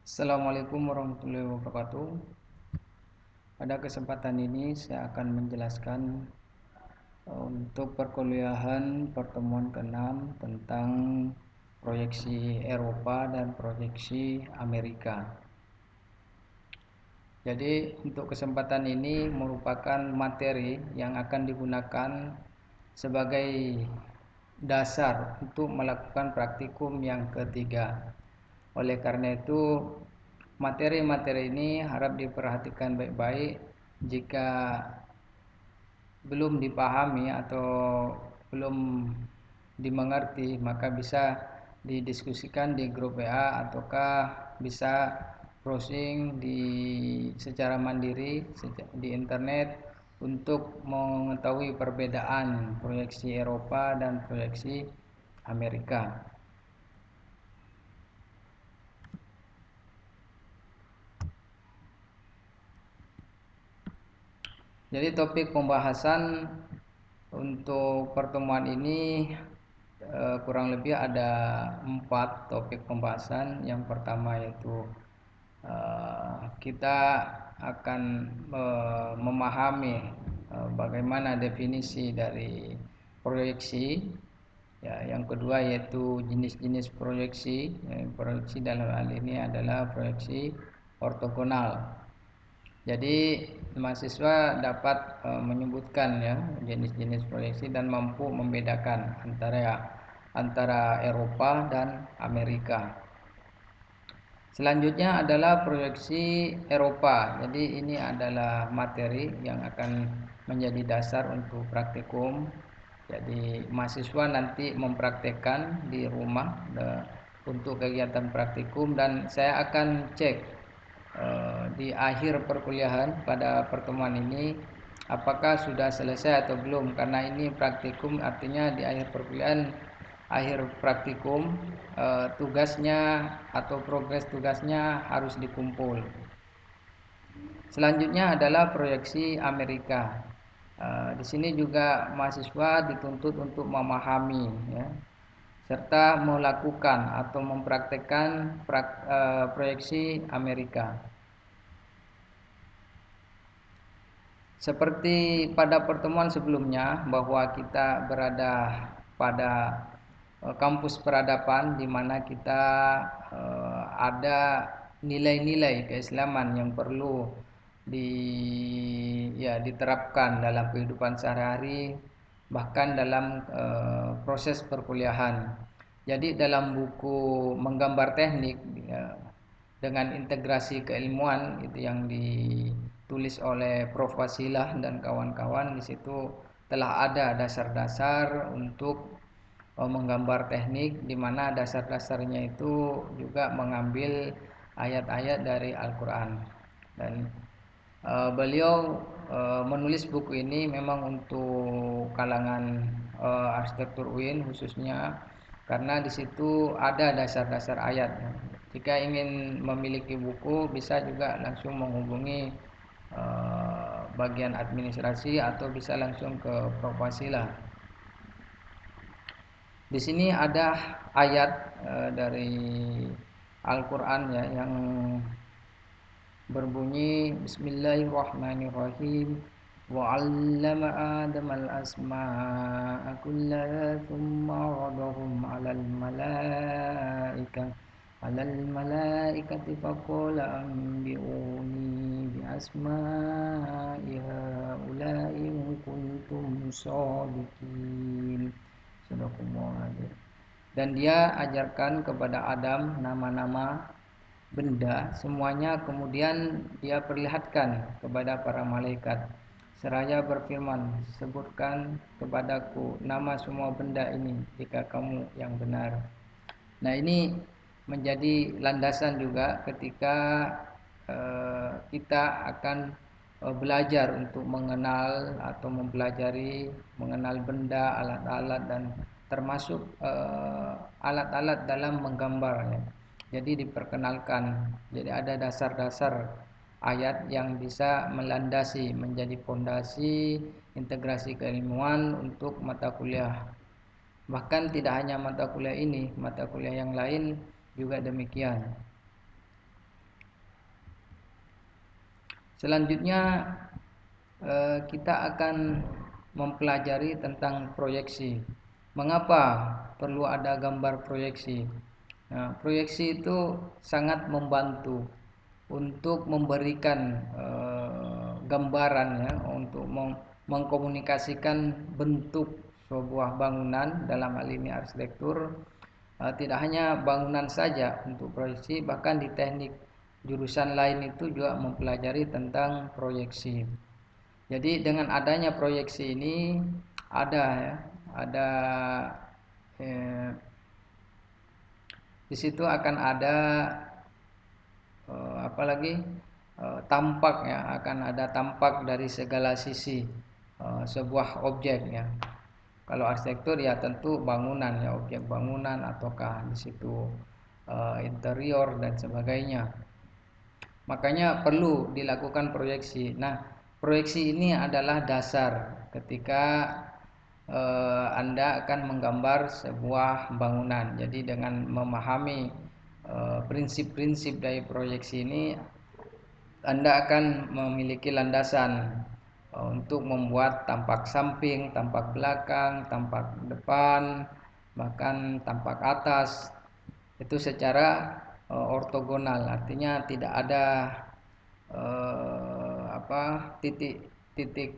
Assalamualaikum warahmatullahi wabarakatuh. Pada kesempatan ini saya akan menjelaskan untuk perkuliahan pertemuan ke-6 tentang proyeksi Eropa dan proyeksi Amerika. Jadi untuk kesempatan ini merupakan materi yang akan digunakan sebagai dasar untuk melakukan praktikum yang ketiga. Oleh karena itu, materi-materi ini harap diperhatikan baik-baik. Jika belum dipahami atau belum dimengerti, maka bisa didiskusikan di grup WA ataukah bisa browsing secara mandiri di internet untuk mengetahui perbedaan proyeksi Eropa dan proyeksi Amerika. Jadi topik pembahasan untuk pertemuan ini kurang lebih ada 4 topik pembahasan. Yang pertama yaitu kita akan memahami bagaimana definisi dari proyeksi. Ya, yang kedua yaitu jenis-jenis proyeksi. Proyeksi dalam hal ini adalah proyeksi ortogonal. Jadi mahasiswa dapat menyebutkan ya jenis-jenis proyeksi dan mampu membedakan antara Eropa dan Amerika. Selanjutnya adalah proyeksi Eropa. Jadi ini adalah materi yang akan menjadi dasar untuk praktikum. Jadi mahasiswa nanti mempraktekkan di rumah untuk kegiatan praktikum, dan saya akan cek di akhir perkuliahan pada pertemuan ini apakah sudah selesai atau belum, karena ini praktikum, artinya di akhir perkuliahan, akhir praktikum tugasnya atau progres tugasnya harus dikumpul. Selanjutnya adalah proyeksi Amerika. Di sini juga mahasiswa dituntut untuk memahami ya, serta melakukan atau mempraktekkan proyeksi Amerika. Seperti pada pertemuan sebelumnya bahwa kita berada pada kampus peradaban, di mana kita ada nilai-nilai keislaman yang perlu diterapkan dalam kehidupan sehari-hari, bahkan dalam proses perkuliahan. Jadi dalam buku Menggambar Teknik dengan integrasi keilmuan itu yang ditulis oleh Prof. Wasilah dan kawan-kawan, di situ telah ada dasar-dasar untuk menggambar teknik, di mana dasar-dasarnya itu juga mengambil ayat-ayat dari Al-Quran. Dan beliau menulis buku ini memang untuk kalangan arsitektur UIN khususnya, karena di situ ada dasar-dasar ayat. Jika ingin memiliki buku, bisa juga langsung menghubungi bagian administrasi atau bisa langsung ke Prof. Wasilah. Di sini ada ayat dari Al-Quran ya, yang berbunyi Bismillahirrahmanirrahim. وَعَلَّمَ آدَمَ الْأَسْمَاءَ كُلَّهَا ثُمَّ عَرَضَهُمْ على الملائكة فقال أنبئوني بأسماء هؤلاء إن كنتم صادقين. Dan dia ajarkan kepada Adam nama-nama benda semuanya, kemudian dia perlihatkan kepada para malaikat seraya berfirman, sebutkan kepadaku nama semua benda ini jika kamu yang benar. Nah, ini menjadi landasan juga ketika kita akan belajar untuk mengenal atau mempelajari mengenal benda, alat-alat, dan termasuk alat-alat dalam menggambarnya. Jadi diperkenalkan. Jadi ada dasar-dasar ayat yang bisa melandasi, menjadi fondasi integrasi keilmuan untuk mata kuliah. Bahkan tidak hanya mata kuliah ini, mata kuliah yang lain juga demikian. Selanjutnya kita akan mempelajari tentang proyeksi. Mengapa perlu ada gambar proyeksi? Nah, proyeksi itu sangat membantu untuk memberikan gambaran, ya, untuk mengkomunikasikan bentuk sebuah bangunan, dalam hal ini arsitektur. Tidak hanya bangunan saja untuk proyeksi, bahkan di teknik jurusan lain itu juga mempelajari tentang proyeksi. Jadi dengan adanya proyeksi ini ada, ya, ada di situ akan ada apalagi tampak, ya, akan ada tampak dari segala sisi sebuah objek, ya. Kalau arsitektur ya tentu bangunan, ya, objek bangunan ataukah di situ interior dan sebagainya. Makanya perlu dilakukan proyeksi. Nah, proyeksi ini adalah dasar ketika Anda akan menggambar sebuah bangunan. Jadi dengan memahami prinsip-prinsip dari proyeksi ini, Anda akan memiliki landasan untuk membuat tampak samping, tampak belakang, tampak depan, bahkan tampak atas, itu secara ortogonal. Artinya tidak ada titik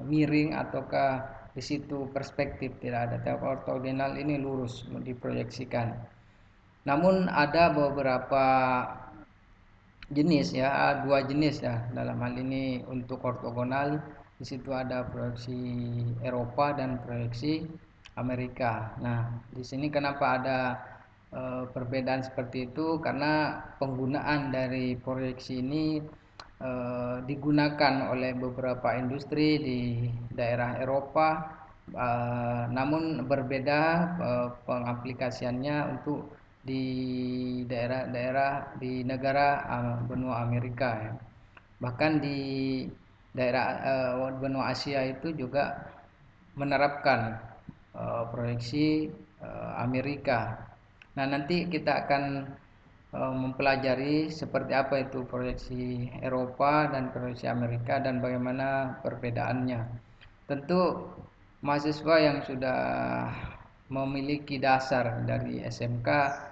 miring ataukah di situ perspektif, tidak ada. Tapi ortogonal ini lurus diproyeksikan. Namun ada beberapa jenis, ya, dua jenis, ya, dalam hal ini untuk ortogonal. Di situ ada proyeksi Eropa dan proyeksi Amerika. Nah, di sini kenapa ada perbedaan seperti itu? Karena penggunaan dari proyeksi ini digunakan oleh beberapa industri di daerah Eropa, namun berbeda pengaplikasiannya untuk di daerah-daerah di negara benua Amerika, ya. Bahkan di daerah benua Asia itu juga menerapkan proyeksi Amerika. Nah, nanti kita akan mempelajari seperti apa itu proyeksi Eropa dan proyeksi Amerika dan bagaimana perbedaannya. Tentu mahasiswa yang sudah memiliki dasar dari SMK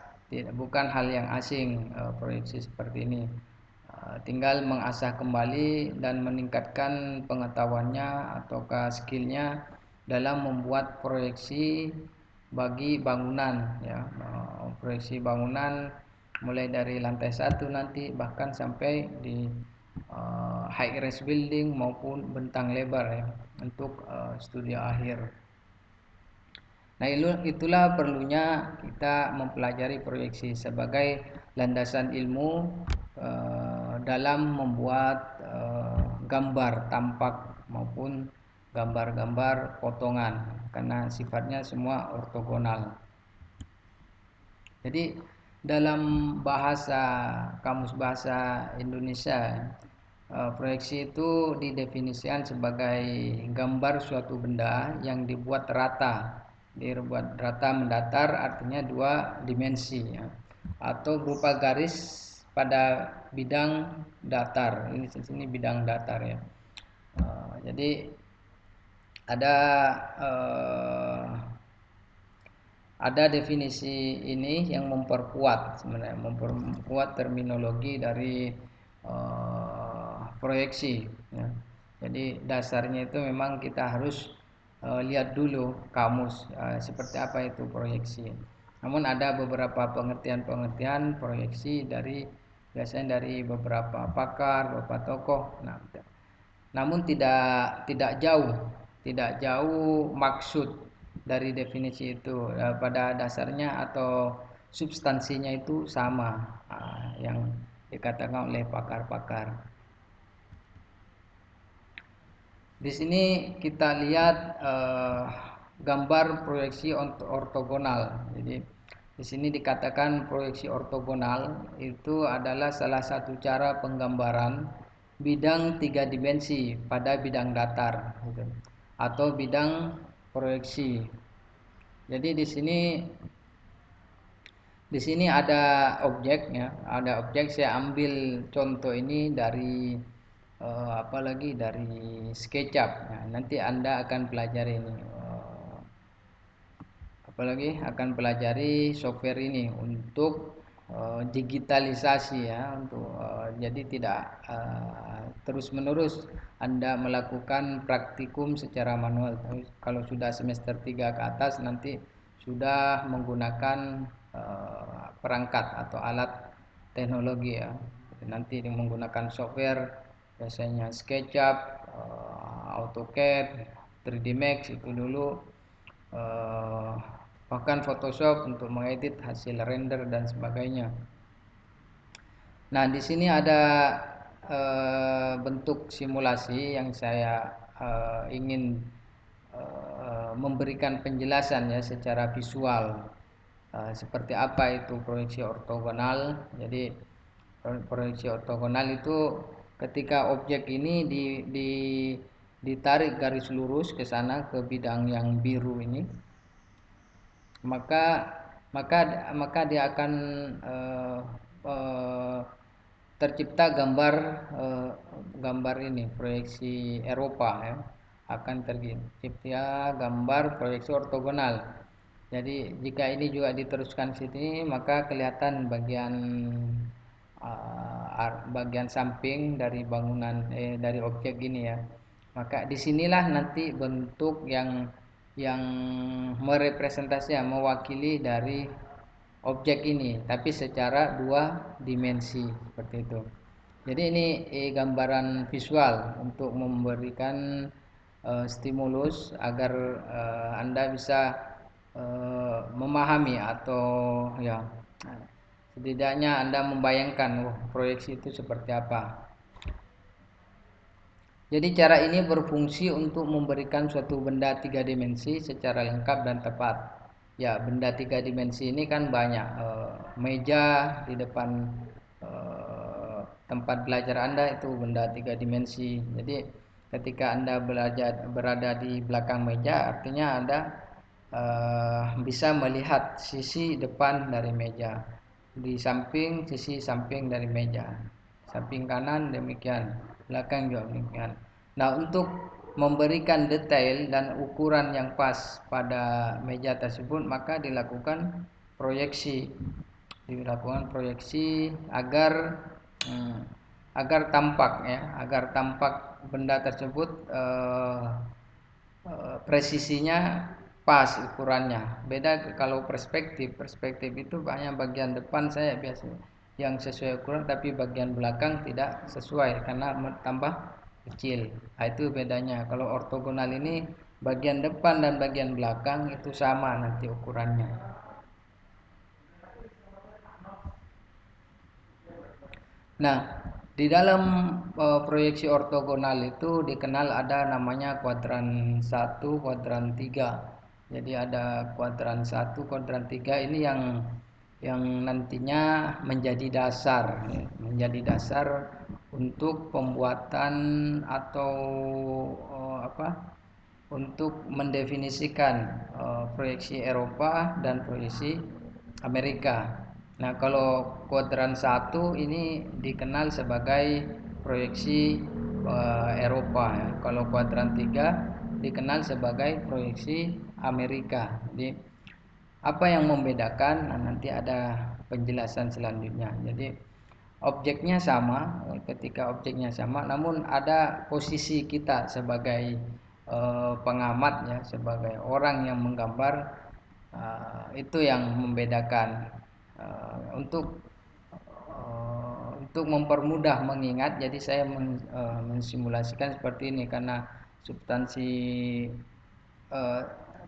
bukan hal yang asing proyeksi seperti ini. Tinggal mengasah kembali dan meningkatkan pengetahuannya ataukah skillnya dalam membuat proyeksi bagi bangunan, ya, proyeksi bangunan mulai dari lantai 1 nanti bahkan sampai di high rise building maupun bentang lebar, ya, untuk studi akhir. Nah, itulah perlunya kita mempelajari proyeksi sebagai landasan ilmu dalam membuat gambar tampak maupun gambar-gambar potongan, karena sifatnya semua ortogonal. Jadi dalam bahasa Kamus Bahasa Indonesia, proyeksi itu didefinisikan sebagai gambar suatu benda yang dibuat rata mendatar, artinya dua dimensi, ya, atau berupa garis pada bidang datar. Ini di sini bidang datar, ya. Jadi ada definisi ini yang memperkuat terminologi dari proyeksi, ya. Jadi dasarnya itu memang kita harus lihat dulu kamus seperti apa itu proyeksi. Namun ada beberapa pengertian proyeksi biasanya dari beberapa pakar, beberapa tokoh. Namun tidak jauh maksud dari definisi itu. Pada dasarnya atau substansinya itu sama yang dikatakan oleh pakar-pakar. Di sini kita lihat gambar proyeksi ortogonal. Jadi di sini dikatakan proyeksi ortogonal itu adalah salah satu cara penggambaran bidang 3 dimensi pada bidang datar, gitu, atau bidang proyeksi. Jadi di sini Di sini ada objeknya, ada objek. Saya ambil contoh ini dari apalagi dari SketchUp. Nah, nanti Anda akan pelajari ini. Apalagi akan pelajari software ini untuk digitalisasi ya, untuk jadi tidak terus menerus Anda melakukan praktikum secara manual. Kalau sudah semester 3 ke atas nanti sudah menggunakan perangkat atau alat teknologi ya, nanti menggunakan software biasanya SketchUp, AutoCAD, 3D Max itu dulu, bahkan Photoshop untuk mengedit hasil render dan sebagainya. Nah, di sini ada bentuk simulasi yang saya ingin memberikan penjelasan ya secara visual, seperti apa itu proyeksi ortogonal. Jadi proyeksi ortogonal itu ketika objek ini ditarik garis lurus ke sana, ke bidang yang biru ini, maka maka dia akan eh, eh, tercipta gambar ini proyeksi Eropa ya, akan tercipta gambar proyeksi ortogonal. Jadi jika ini juga diteruskan sini, maka kelihatan bagian samping dari bangunan dari objek ini ya. Maka disinilah nanti bentuk yang merepresentasikan, mewakili dari objek ini, tapi secara dua dimensi seperti itu. Jadi ini gambaran visual untuk memberikan stimulus agar Anda bisa memahami atau ya setidaknya Anda membayangkan proyeksi itu seperti apa. Jadi cara ini berfungsi untuk memberikan suatu benda tiga dimensi secara lengkap dan tepat. Ya, benda tiga dimensi ini kan banyak. Meja di depan tempat belajar Anda itu benda tiga dimensi. Jadi ketika Anda berada di belakang meja, artinya Anda bisa melihat sisi depan dari meja, di samping, sisi samping dari meja, samping kanan demikian, belakang juga demikian. Nah, untuk memberikan detail dan ukuran yang pas pada meja tersebut, maka dilakukan proyeksi agar tampak ya, agar tampak benda tersebut presisinya pas ukurannya. Beda kalau perspektif itu banyak bagian depan saya biasanya yang sesuai ukuran, tapi bagian belakang tidak sesuai karena tambah kecil. Nah, itu bedanya. Kalau ortogonal ini bagian depan dan bagian belakang itu sama nanti ukurannya. Nah, di dalam proyeksi ortogonal itu dikenal ada namanya kuadran 1, kuadran 3. Jadi ada kuadran 1, kuadran 3 ini yang nantinya menjadi dasar, ya, menjadi dasar untuk pembuatan atau apa? Untuk mendefinisikan proyeksi Eropa dan proyeksi Amerika. Nah, kalau kuadran 1 ini dikenal sebagai proyeksi Eropa ya. Kalau kuadran 3 dikenal sebagai proyeksi Amerika. Jadi apa yang membedakan? Nah, nanti ada penjelasan selanjutnya. Jadi objeknya sama, ketika objeknya sama, namun ada posisi kita sebagai pengamat ya, sebagai orang yang menggambar, itu yang membedakan. Untuk mempermudah mengingat, jadi saya mensimulasikan seperti ini karena substansi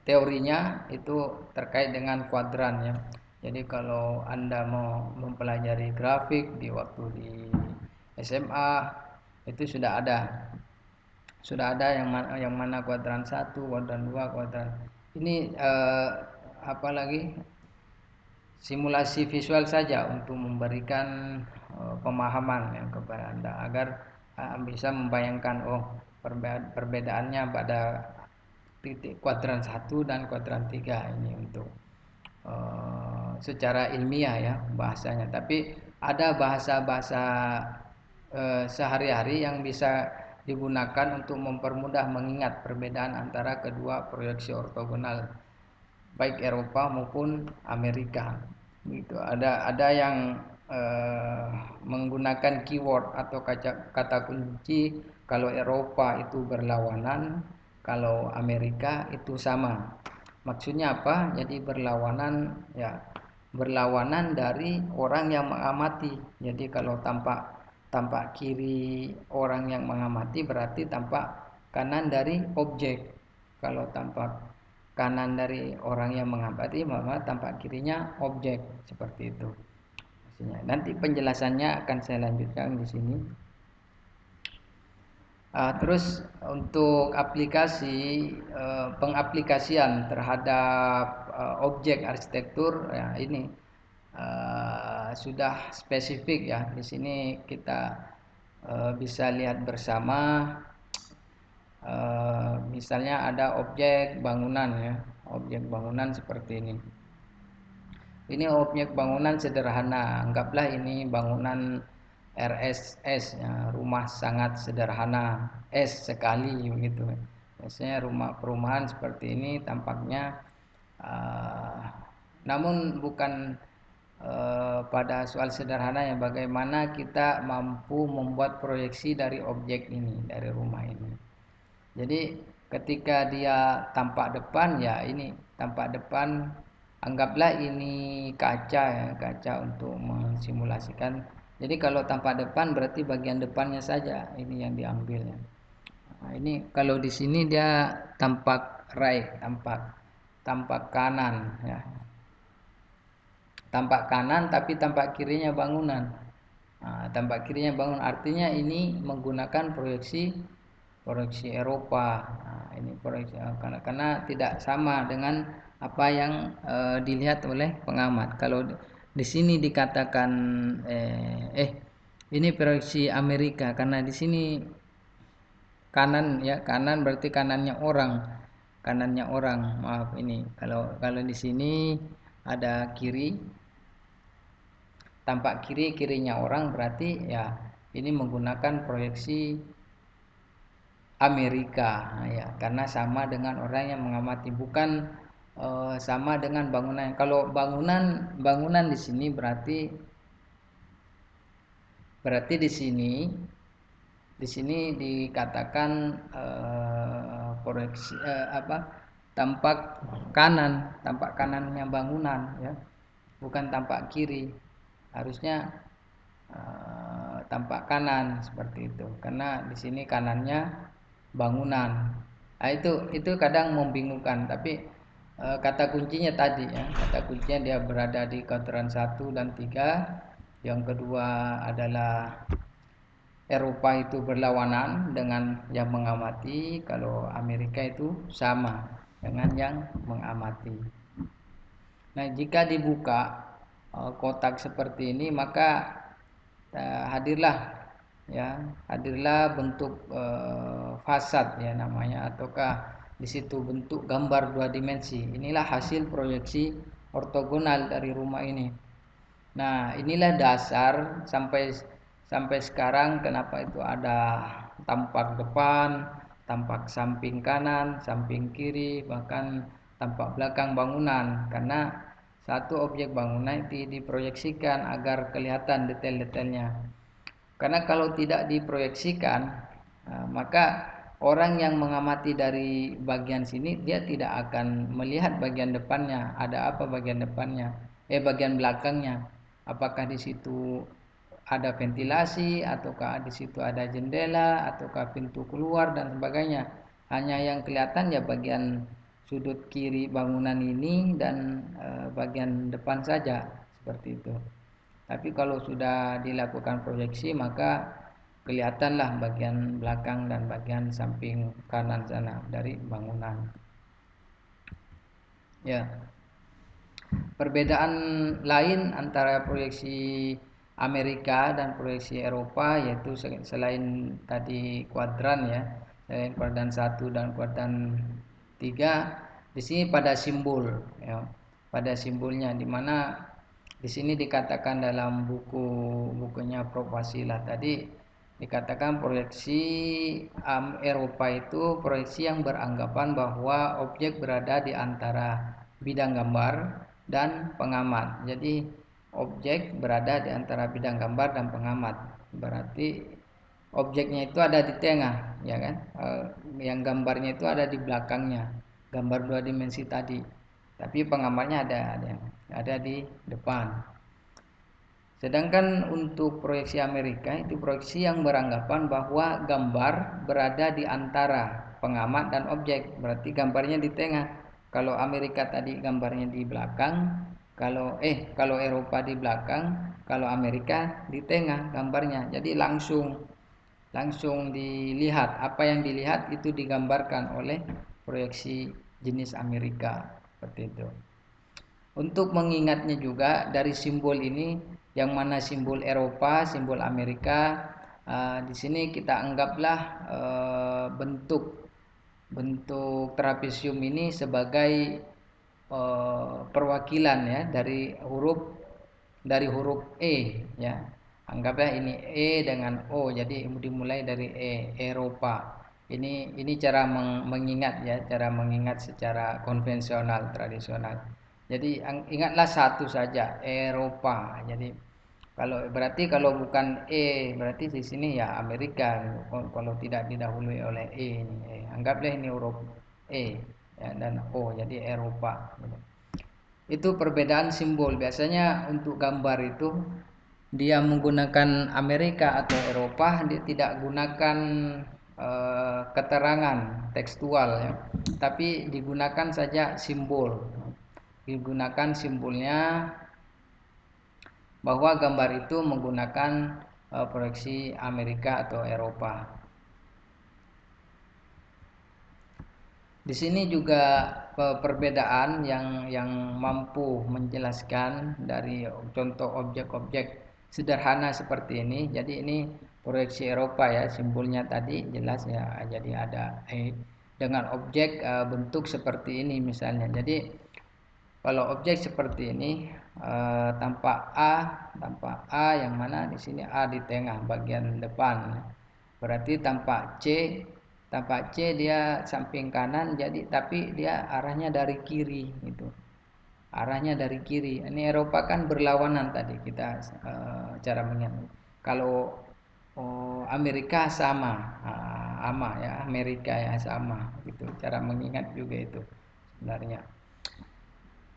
teorinya itu terkait dengan kuadran ya. Jadi kalau Anda mau mempelajari grafik di waktu di SMA itu sudah ada yang mana kuadran 1, kuadran 2, kuadran ini apalagi simulasi visual saja untuk memberikan pemahaman yang kepada Anda agar bisa membayangkan perbedaannya pada titik kuadran 1 dan kuadran 3 ini untuk secara ilmiah ya bahasanya, tapi ada bahasa-bahasa sehari-hari yang bisa digunakan untuk mempermudah mengingat perbedaan antara kedua proyeksi ortogonal baik Eropa maupun Amerika. Gitu. Ada yang menggunakan keyword atau kata kunci. Kalau Eropa itu berlawanan, kalau Amerika itu sama. Maksudnya apa? Jadi berlawanan ya, berlawanan dari orang yang mengamati. Jadi kalau tampak kiri orang yang mengamati berarti tampak kanan dari objek. Kalau tampak kanan dari orang yang mengamati maka tampak kirinya objek, seperti itu. Maksudnya. Nanti penjelasannya akan saya lanjutkan di sini. Terus untuk aplikasi pengaplikasian terhadap objek arsitektur ya ini sudah spesifik ya. Di sini kita bisa lihat bersama misalnya ada objek bangunan ya, objek bangunan seperti ini. Ini objek bangunan sederhana, anggaplah ini bangunan RSS ya, rumah sangat sederhana, S sekali begitu. Biasanya rumah perumahan seperti ini tampaknya namun bukan pada soal sederhana yang bagaimana kita mampu membuat proyeksi dari objek ini, dari rumah ini. Jadi ketika dia tampak depan ya ini tampak depan, anggaplah ini kaca ya, kaca untuk mensimulasikan. Jadi kalau tampak depan berarti bagian depannya saja ini yang diambil ya. Nah, ini kalau di sini dia tampak right, tampak kanan ya. Tampak kanan tapi tampak kirinya bangunan. Nah, tampak kirinya bangunan artinya ini menggunakan proyeksi Eropa. Nah, ini proyeksi karena tidak sama dengan apa yang dilihat oleh pengamat. Kalau di sini dikatakan ini proyeksi Amerika karena di sini kanan ya, kanan berarti kanannya orang. Maaf ini. Kalau di sini ada kiri, tampak kirinya orang berarti ya ini menggunakan proyeksi Amerika ya, karena sama dengan orang yang mengamati, bukan sama dengan bangunan. Kalau bangunan di sini berarti di sini dikatakan proyeksi tampak kanannya bangunan ya, bukan tampak kiri. Harusnya tampak kanan seperti itu, karena di sini kanannya bangunan. Nah, itu kadang membingungkan, tapi kata kuncinya tadi ya, kata kuncinya dia berada di kuadran 1 dan 3. Yang kedua adalah Eropa itu berlawanan dengan yang mengamati, kalau Amerika itu sama dengan yang mengamati. Nah, jika dibuka kotak seperti ini maka hadirlah bentuk fasad ya namanya, ataukah di situ bentuk gambar 2 dimensi. Inilah hasil proyeksi ortogonal dari rumah ini. Nah, inilah dasar sampai sekarang kenapa itu ada tampak depan, tampak samping kanan, samping kiri, bahkan tampak belakang bangunan, karena satu objek bangunan itu diproyeksikan agar kelihatan detail-detailnya. Karena kalau tidak diproyeksikan, maka orang yang mengamati dari bagian sini dia tidak akan melihat bagian depannya, ada apa bagian depannya, bagian belakangnya. Apakah di situ ada ventilasi, ataukah di situ ada jendela, ataukah pintu keluar dan sebagainya. Hanya yang kelihatan ya bagian sudut kiri bangunan ini dan bagian depan saja, seperti itu. Tapi kalau sudah dilakukan proyeksi maka kelihatanlah bagian belakang dan bagian samping kanan sana dari bangunan. Ya. Perbedaan lain antara proyeksi Amerika dan proyeksi Eropa yaitu selain tadi kuadran ya, selain kuadran 1 dan kuadran 3, di sini pada simbol ya. Pada simbolnya, di mana Di sini dikatakan dalam bukunya Prof. Wasilah tadi, dikatakan proyeksi Eropa itu proyeksi yang beranggapan bahwa objek berada di antara bidang gambar dan pengamat. Jadi objek berada di antara bidang gambar dan pengamat. Berarti objeknya itu ada di tengah, ya kan? Yang gambarnya itu ada di belakangnya, gambar dua dimensi tadi. Tapi pengamatnya ada di depan. Sedangkan untuk proyeksi Amerika itu proyeksi yang beranggapan bahwa gambar berada di antara pengamat dan objek. Berarti gambarnya di tengah. Kalau Amerika tadi gambarnya di belakang, kalau Eropa di belakang, kalau Amerika di tengah gambarnya. Jadi langsung dilihat, apa yang dilihat itu digambarkan oleh proyeksi jenis Amerika seperti itu. Untuk mengingatnya juga dari simbol ini, yang mana simbol Eropa, simbol Amerika, di sini kita anggaplah bentuk trapesium ini sebagai perwakilan ya dari huruf E ya. Anggaplah ini E dengan O, jadi dimulai dari Eropa. Ini cara mengingat ya, cara mengingat secara konvensional tradisional. Jadi ingatlah satu saja, Eropa. Jadi kalau bukan E berarti di sini ya Amerika. Kalau tidak didahului oleh E ini, anggaplah ini huruf E ya, dan O, jadi Eropa. Itu perbedaan simbol. Biasanya untuk gambar itu dia menggunakan Amerika atau Eropa, dia tidak gunakan keterangan tekstual ya, tapi digunakan saja simbol. Digunakan simbolnya bahwa gambar itu menggunakan proyeksi Amerika atau Eropa. Di sini juga perbedaan yang mampu menjelaskan dari contoh objek-objek sederhana seperti ini. Jadi ini proyeksi Eropa ya, simbolnya tadi jelas ya. Jadi ada dengan objek bentuk seperti ini misalnya. Jadi kalau objek seperti ini tampak A yang mana di sini A di tengah bagian depan. Berarti tampak C dia samping kanan, jadi tapi dia arahnya dari kiri gitu. Arahnya dari kiri. Ini Eropa kan berlawanan tadi kita cara mengingat. Kalau Amerika sama ya, Amerika ya sama gitu. Cara mengingat juga itu sebenarnya.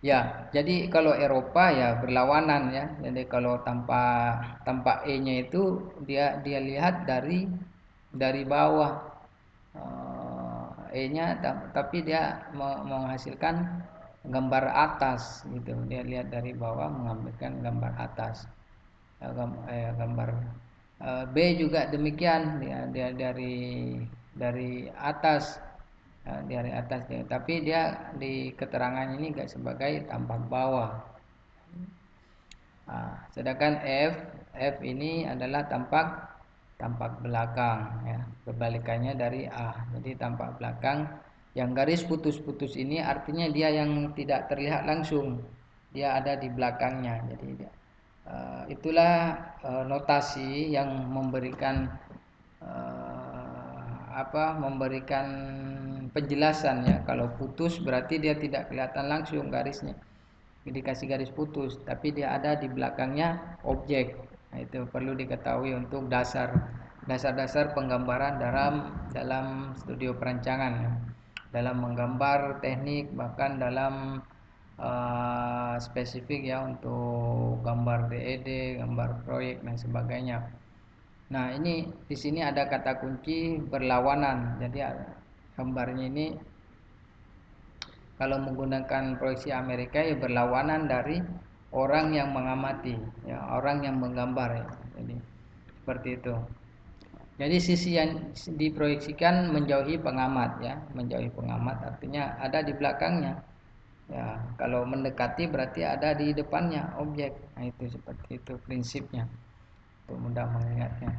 Ya, jadi kalau Eropa ya berlawanan ya. Jadi kalau tanpa E-nya itu dia lihat dari bawah. E-nya tapi dia menghasilkan gambar atas gitu. Dia lihat dari bawah mengambilkan gambar atas. Gambar B juga demikian, dia dari atas. Dari atas dia, tapi dia di keterangan ini enggak sebagai tampak bawah. Sedangkan F ini adalah tampak belakang ya, kebalikannya dari A. Jadi tampak belakang, yang garis putus-putus ini artinya dia yang tidak terlihat langsung, dia ada di belakangnya. Jadi itulah notasi yang memberikan memberikan penjelasan ya. Kalau putus berarti dia tidak kelihatan langsung garisnya, dikasih garis putus, tapi dia ada di belakangnya objek. Nah, itu perlu diketahui untuk dasar penggambaran dalam studio perancangan ya. Dalam menggambar teknik, bahkan dalam spesifik ya untuk gambar DED, gambar proyek dan sebagainya. Nah, ini di sini ada kata kunci berlawanan. Jadi gambarnya ini kalau menggunakan proyeksi Amerika ya berlawanan dari orang yang mengamati, ya, orang yang menggambar ya. Jadi seperti itu. Jadi sisi yang diproyeksikan menjauhi pengamat ya, menjauhi pengamat artinya ada di belakangnya. Ya, kalau mendekati berarti ada di depannya objek. Nah, itu seperti itu prinsipnya. Untuk mudah mengingatnya.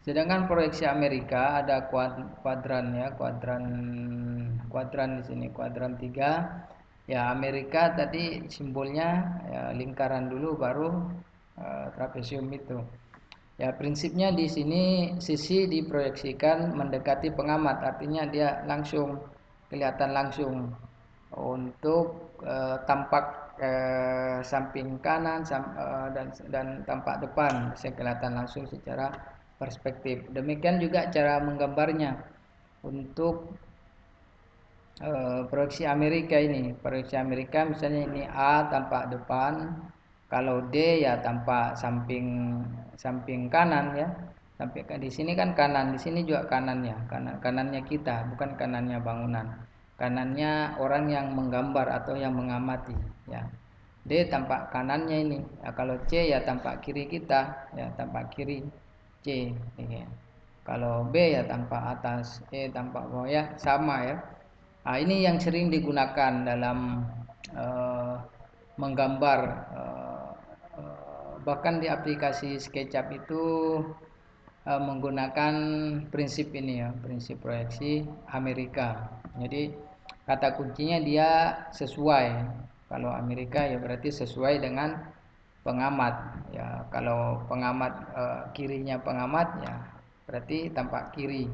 Sedangkan proyeksi Amerika ada kuadran ya, kuadran di sini, kuadran 3. Ya, Amerika tadi simbolnya ya, lingkaran dulu baru trapesium itu. Ya, prinsipnya di sini sisi diproyeksikan mendekati pengamat, artinya dia langsung kelihatan langsung untuk tampak samping kanan dan tampak depan bisa kelihatan langsung secara perspektif. Demikian juga cara menggambarnya untuk proyeksi Amerika ini. Proyeksi Amerika misalnya ini A tampak depan, kalau D ya tampak samping samping kanan ya. Sampai di sini kan kanan, di sini juga kanannya, kanannya kita, bukan kanannya bangunan. Kanannya orang yang menggambar atau yang mengamati ya. D tampak kanannya ini. Ya, kalau C ya tampak kiri kita, ya tampak kiri C ya. Kalau B ya tampak atas, E tampak bawah ya, sama ya. Nah, ini yang sering digunakan dalam uh, menggambar, bahkan di aplikasi SketchUp itu menggunakan prinsip ini ya, prinsip proyeksi Amerika. Jadi kata kuncinya dia sesuai. Kalau Amerika ya berarti sesuai dengan pengamat. Ya, kalau pengamat kirinya pengamat ya berarti tampak kiri.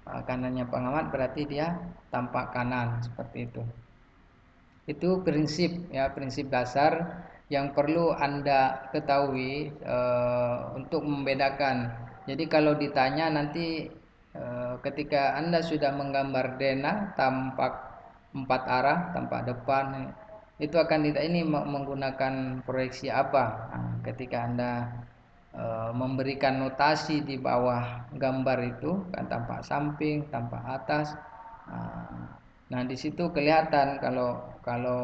Kanannya pengamat berarti dia tampak kanan seperti itu. Itu prinsip ya, prinsip dasar yang perlu Anda ketahui untuk membedakan. Jadi kalau ditanya nanti ketika Anda sudah menggambar denah tampak empat arah, tampak depan, itu akan ini menggunakan proyeksi apa? Nah, ketika Anda memberikan notasi di bawah gambar itu kan tampak samping, tampak atas. Nah, di situ kelihatan kalau kalau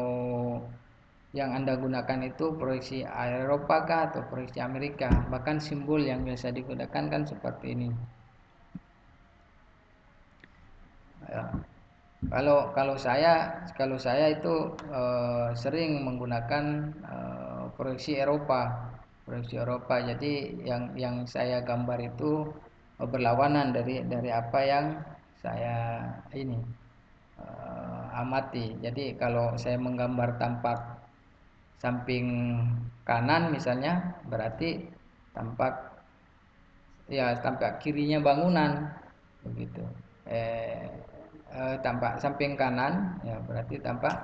yang Anda gunakan itu proyeksi Eropa kah atau proyeksi Amerika. Bahkan simbol yang biasa digunakan kan seperti ini. Ya. Kalau saya itu sering menggunakan proyeksi Eropa, proyeksi Eropa. Jadi yang saya gambar itu berlawanan dari apa yang saya ini amati. Jadi kalau saya menggambar tampak samping kanan misalnya, berarti tampak ya tampak kirinya bangunan begitu. Eh, tampak samping kanan ya berarti tampak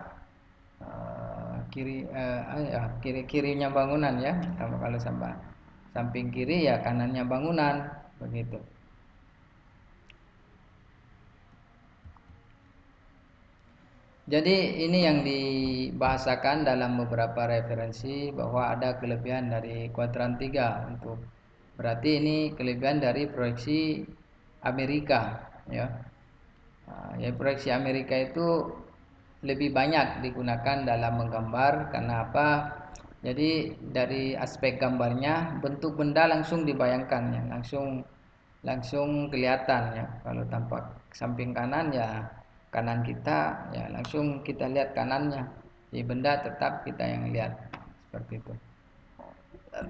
kirinya bangunan ya. Kalau sampai samping kiri ya kanannya bangunan begitu. Jadi ini yang dibahasakan dalam beberapa referensi bahwa ada kelebihan dari kuadran 3 untuk berarti ini kelebihan dari proyeksi Amerika ya. Ya proyeksi Amerika itu lebih banyak digunakan dalam menggambar karena apa? Jadi dari aspek gambarnya bentuk benda langsung dibayangkan ya, langsung langsung kelihatan ya. Kalau tampak samping kanan ya kanan kita ya langsung kita lihat kanannya. Jadi benda tetap kita yang lihat seperti itu.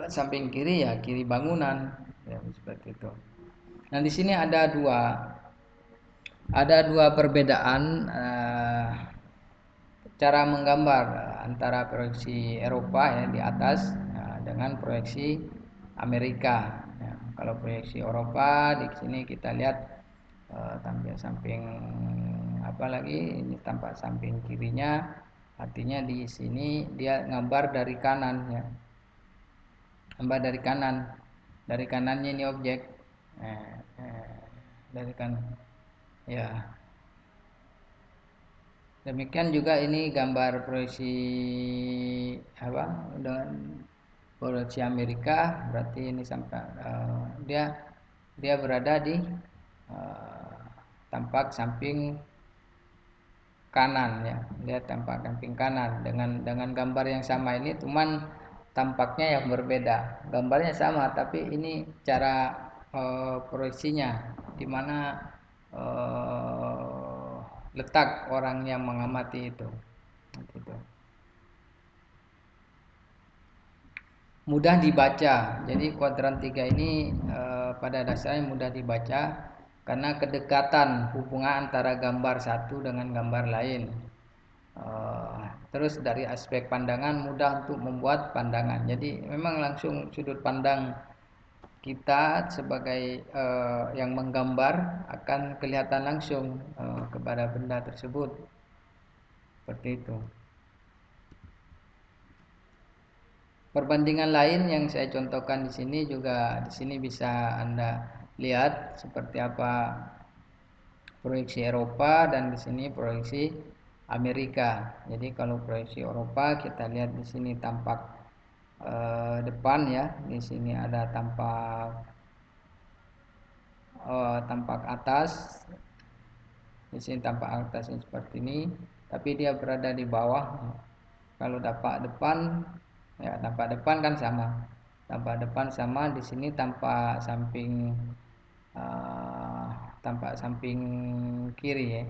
Samping kiri ya kiri bangunan ya seperti itu. Nah di sini ada dua perbedaan cara menggambar antara proyeksi Eropa ya di atas dengan proyeksi Amerika. Ya, kalau proyeksi Eropa di sini kita lihat tampil samping apa lagi ini tampak samping kirinya, artinya di sini dia gambar dari kanan ya, gambar dari kanannya ini objek dari kanan ya. Demikian juga ini gambar proyeksi apa dengan proyeksi Amerika, berarti ini sampai dia berada di tampak samping kanan ya, dia tampak samping kanan dengan gambar yang sama ini, cuman tampaknya yang berbeda. Gambarnya sama tapi ini cara proyeksinya di mana letak orang yang mengamati itu. Gitu. Mudah dibaca. Jadi kuadran 3 ini pada dasarnya mudah dibaca karena kedekatan hubungan antara gambar satu dengan gambar lain. Terus dari aspek pandangan mudah untuk membuat pandangan. Jadi memang langsung sudut pandang kita sebagai yang menggambar akan kelihatan langsung kepada benda tersebut. Seperti itu. Perbandingan lain yang saya contohkan di sini juga di sini bisa Anda lihat seperti apa proyeksi Eropa dan di sini proyeksi Amerika. Jadi kalau proyeksi Eropa kita lihat di sini tampak depan ya. Di sini ada tampak atas. Di sini tampak atasnya seperti ini, tapi dia berada di bawah. Kalau tampak depan, ya tampak depan kan sama. Tampak depan sama, di sini tampak samping tampak samping kiri ya.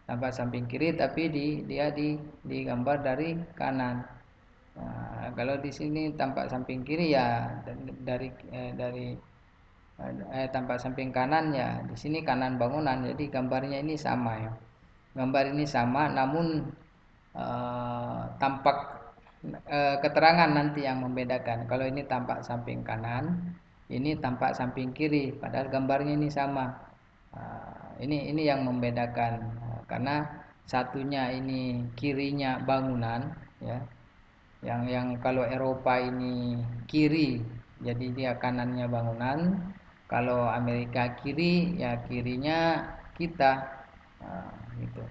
Tampak samping kiri tapi dia digambar dari kanan. Nah, kalau di sini tampak samping kiri ya dari tampak samping kanan ya di sini kanan bangunan, jadi gambarnya ini sama ya, gambar ini sama namun tampak keterangan nanti yang membedakan. Kalau ini tampak samping kanan, ini tampak samping kiri, padahal gambarnya ini sama. Ini yang membedakan karena satunya ini kirinya bangunan ya, yang kalau Eropa ini kiri jadi dia kanannya bangunan, kalau Amerika kiri ya kirinya kita. Gitu.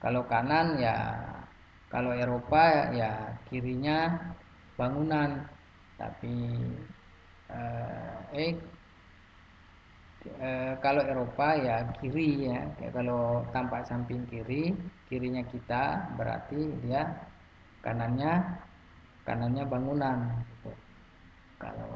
Kalau kanan ya kalau Eropa ya kirinya bangunan, tapi eh, kalau Eropa ya kiri ya. Kalau tampak samping kiri, kirinya kita berarti dia kanannya kanannya bangunan. Gitu. Kalau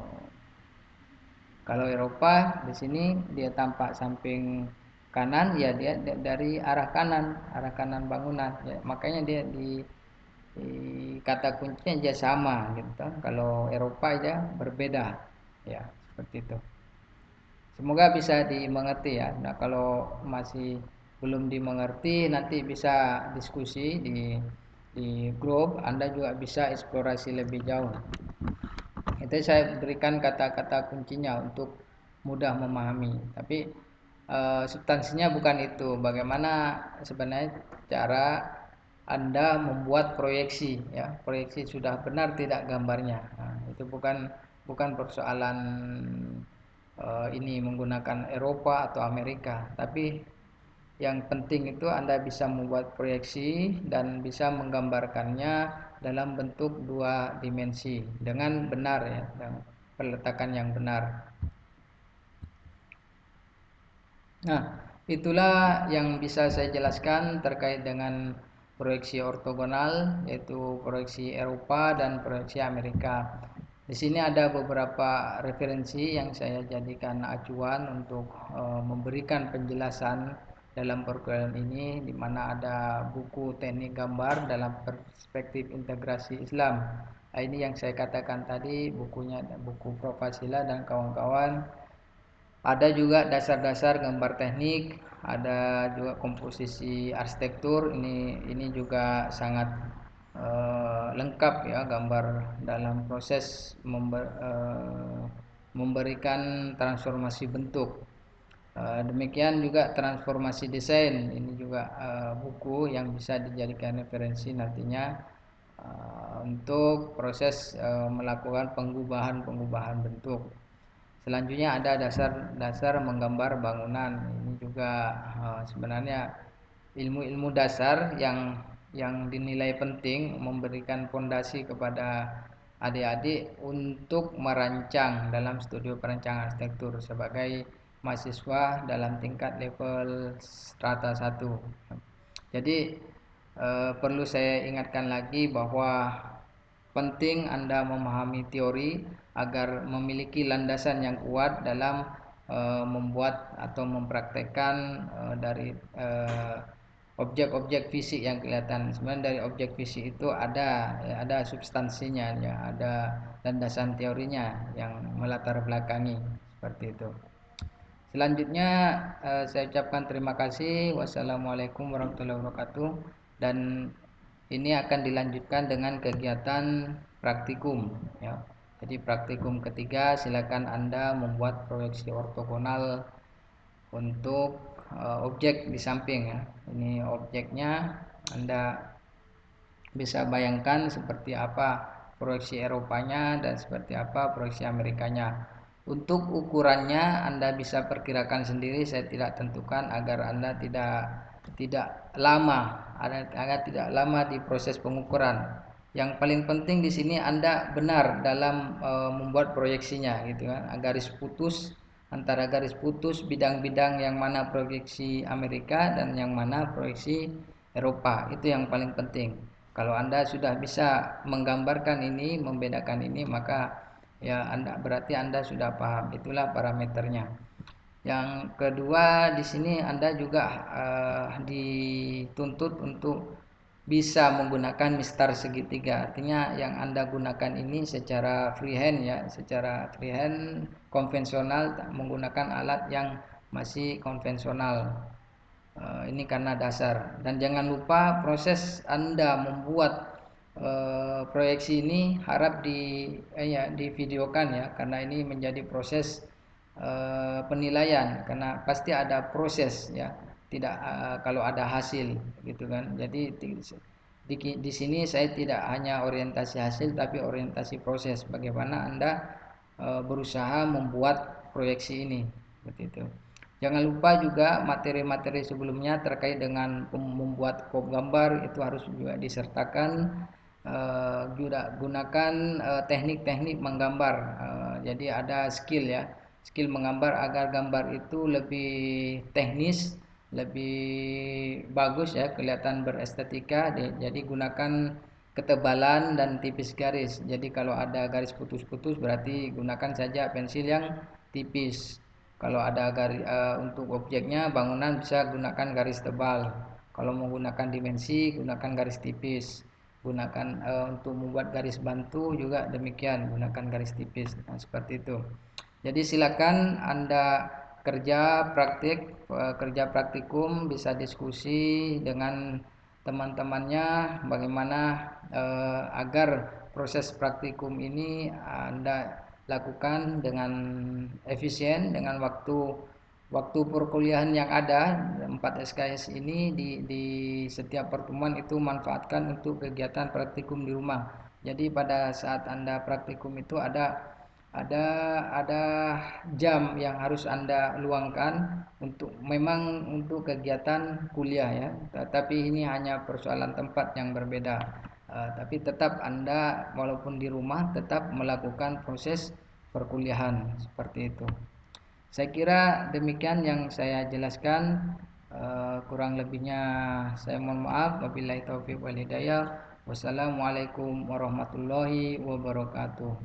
kalau Eropa di sini dia tampak samping kanan ya dia dari arah kanan bangunan. Ya, makanya dia di kata kuncinya aja sama gitu. Kalau Eropa aja berbeda. Ya, seperti itu. Semoga bisa dimengerti ya. Nah, kalau masih belum dimengerti nanti bisa diskusi di grup. Anda juga bisa eksplorasi lebih jauh. Itu saya berikan kata-kata kuncinya untuk mudah memahami. Tapi substansinya bukan itu. Bagaimana sebenarnya cara Anda membuat proyeksi ya. Proyeksi sudah benar tidak gambarnya. Nah, itu bukan persoalan ini menggunakan Eropa atau Amerika, tapi yang penting itu Anda bisa membuat proyeksi dan bisa menggambarkannya dalam bentuk dua dimensi dengan benar ya, dengan peletakan yang benar. Nah, itulah yang bisa saya jelaskan terkait dengan proyeksi ortogonal, yaitu proyeksi Eropa dan proyeksi Amerika. Di sini ada beberapa referensi yang saya jadikan acuan untuk memberikan penjelasan dalam perkuliahan ini, di mana ada buku teknik gambar dalam perspektif integrasi Islam. Nah, ini yang saya katakan tadi, bukunya buku Prof. Fasila dan kawan-kawan. Ada juga dasar-dasar gambar teknik, ada juga komposisi arsitektur. Ini juga sangat lengkap ya, gambar dalam proses memberikan transformasi bentuk. Demikian juga transformasi desain. Ini juga buku yang bisa dijadikan referensi nantinya untuk proses melakukan pengubahan bentuk. Selanjutnya ada dasar-dasar menggambar bangunan. Ini juga sebenarnya ilmu-ilmu dasar yang dinilai penting memberikan fondasi kepada adik-adik untuk merancang dalam studi perancangan arsitektur sebagai mahasiswa dalam tingkat level strata 1. Jadi perlu saya ingatkan lagi bahwa penting Anda memahami teori agar memiliki landasan yang kuat dalam membuat atau mempraktekkan dari objek-objek fisik yang kelihatan. Sebenarnya dari objek fisik itu ada substansinya ya, ada landasan teorinya yang melatar belakangi seperti itu. Selanjutnya saya ucapkan terima kasih. Wassalamualaikum warahmatullahi wabarakatuh. Dan ini akan dilanjutkan dengan kegiatan praktikum ya. Jadi praktikum ketiga silakan Anda membuat proyeksi ortogonal untuk objek di samping ya. Ini objeknya Anda bisa bayangkan seperti apa proyeksi Eropanya dan seperti apa proyeksi Amerikanya. Untuk ukurannya Anda bisa perkirakan sendiri, saya tidak tentukan agar Anda tidak lama, agar tidak lama di proses pengukuran. Yang paling penting di sini Anda benar dalam membuat proyeksinya gitu kan. Garis putus antara garis putus bidang-bidang yang mana proyeksi Amerika dan yang mana proyeksi Eropa, itu yang paling penting. Kalau Anda sudah bisa menggambarkan ini, membedakan ini, maka ya berarti Anda sudah paham. Itulah parameternya. Yang kedua di sini Anda juga dituntut untuk bisa menggunakan mistar segitiga. Artinya yang Anda gunakan ini secara freehand ya, secara freehand konvensional menggunakan alat yang masih konvensional. Ini karena dasar. Dan jangan lupa proses Anda membuat proyeksi ini harap divideokan ya, karena ini menjadi proses penilaian, karena pasti ada proses ya, tidak kalau ada hasil gitu kan. Jadi di sini saya tidak hanya orientasi hasil tapi orientasi proses, bagaimana Anda berusaha membuat proyeksi ini seperti itu. Jangan lupa juga materi-materi sebelumnya terkait dengan membuat kop gambar itu harus juga disertakan. Juga gunakan teknik-teknik menggambar. Jadi ada skill ya, skill menggambar agar gambar itu lebih teknis, lebih bagus ya, kelihatan berestetika. Jadi gunakan ketebalan dan tipis garis. Jadi kalau ada garis putus-putus berarti gunakan saja pensil yang tipis. Kalau ada garis untuk objeknya bangunan bisa gunakan garis tebal. Kalau menggunakan dimensi gunakan garis tipis. Gunakan untuk membuat garis bantu juga demikian, gunakan garis tipis. Nah, seperti itu. Jadi silakan Anda kerja praktikum, bisa diskusi dengan teman-temannya bagaimana agar proses praktikum ini Anda lakukan dengan efisien dengan waktu perkuliahan yang ada 4 SKS ini di setiap pertemuan itu manfaatkan untuk kegiatan praktikum di rumah. Jadi pada saat Anda praktikum itu ada jam yang harus Anda luangkan untuk memang untuk kegiatan kuliah ya. Tapi ini hanya persoalan tempat yang berbeda. Tapi tetap Anda walaupun di rumah tetap melakukan proses perkuliahan seperti itu. Saya kira demikian yang saya jelaskan. Kurang lebihnya saya mohon maaf. Wabillahi taufiq wal hidayah. Wassalamualaikum warahmatullahi wabarakatuh.